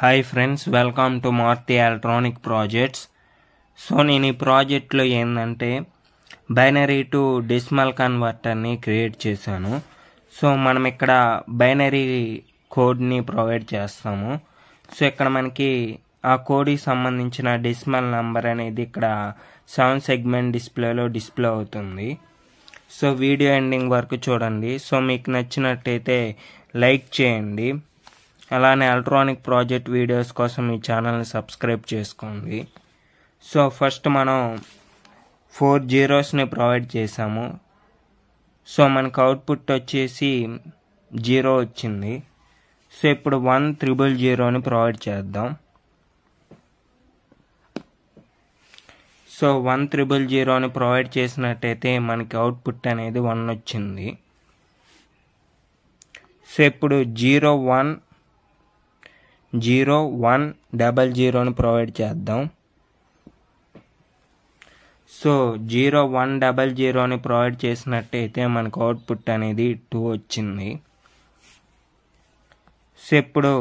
Hi friends, welcome to Marthi electronic projects. So నేను ఈ ప్రాజెక్ట్లో ఏంటంటే బైనరీ టు డెసిమల్ కన్వర్టర్ని క్రియేట్ చేశాను. సో మనం ఇక్కడ బైనరీ కోడ్ని ప్రొవైడ్ చేస్తాము. సో ఇక్కడ మనకి ఆ కోడ్కి సంబంధించిన డెసిమల్ నెంబర్ అనేది ఇక్కడ 7 సెగ్మెంట్ డిస్ప్లేలో డిస్ప్లే అవుతుంది. సో వీడియో ఎండింగ్ వరకు చూడండి. సో మీకు నచ్చినట్టయితే లైక్ చేయండి. అలానే ఎలక్ట్రానిక్ ప్రాజెక్ట్ వీడియోస్ కోసం ఈ ఛానల్ని సబ్స్క్రైబ్ చేసుకోండి. సో ఫస్ట్ మనం 4 జీరోస్ని ప్రొవైడ్ చేసాము. సో మనకు అవుట్పుట్ వచ్చేసి 0 వచ్చింది. సో ఇప్పుడు 10000ని ప్రొవైడ్ చేద్దాం. సో 10000ని ప్రొవైడ్ చేసినట్టయితే మనకి అవుట్పుట్ అనేది 1 వచ్చింది. సో ఇప్పుడు 0100ని ప్రొవైడ్ చేద్దాం. సో 0100ని ప్రొవైడ్ చేసినట్టయితే మనకు అవుట్పుట్ అనేది 2 వచ్చింది. సో ఇప్పుడు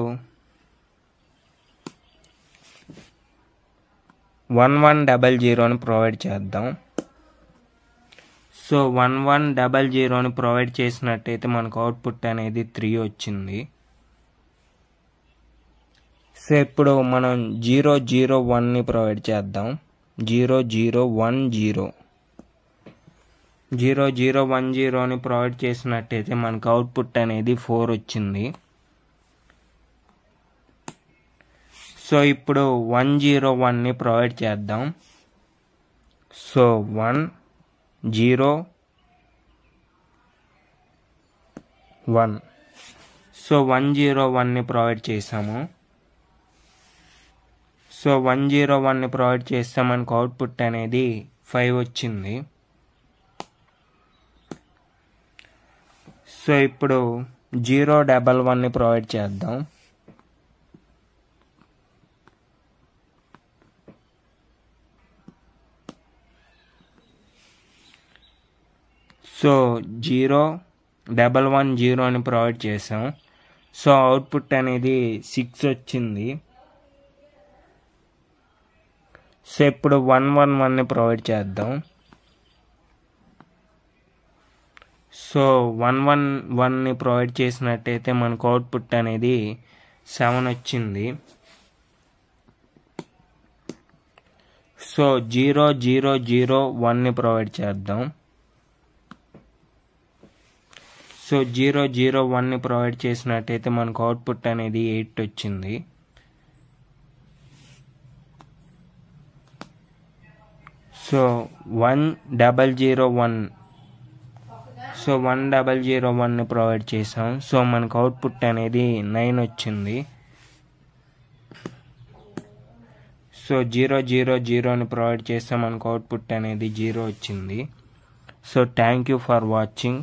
1100ని ప్రొవైడ్ చేద్దాం. సో 1100ని ప్రొవైడ్ చేసినట్టయితే మనకు అవుట్పుట్ అనేది 3 వచ్చింది. సో ఇప్పుడు మనం 001ని ప్రొవైడ్ చేద్దాం. 0010ని ప్రొవైడ్ చేసినట్టయితే మనకు అవుట్పుట్ అనేది 4 వచ్చింది. సో ఇప్పుడు 101ని ప్రొవైడ్ చేద్దాం. సో 101. సో 101ని ప్రొవైడ్ చేసాము. సో 101ని ప్రొవైడ్ చేస్తే మనకు అవుట్పుట్ అనేది 5 వచ్చింది. సో ఇప్పుడు 011ని ప్రొవైడ్ చేద్దాం. సో 0110ని ప్రొవైడ్ చేసాం. సో అవుట్పుట్ అనేది 6 వచ్చింది. సో ఇప్పుడు 111ని ప్రొవైడ్ చేద్దాం. సో 111ని ప్రొవైడ్ చేసినట్టయితే మనకు అవుట్పుట్ అనేది 7 వచ్చింది. సో 0001ని ప్రొవైడ్ చేద్దాం. సో 001ని ప్రొవైడ్ చేసినట్టయితే మనకు అవుట్పుట్ అనేది 8 వచ్చింది. సో 1001. సో 1001ని ప్రొవైడ్ చేసాం. సో మనకు అవుట్పుట్ అనేది 9 వచ్చింది. సో 000ని ప్రొవైడ్ చేస్తే మనకు అవుట్పుట్ అనేది 0 వచ్చింది. So thank you for watching.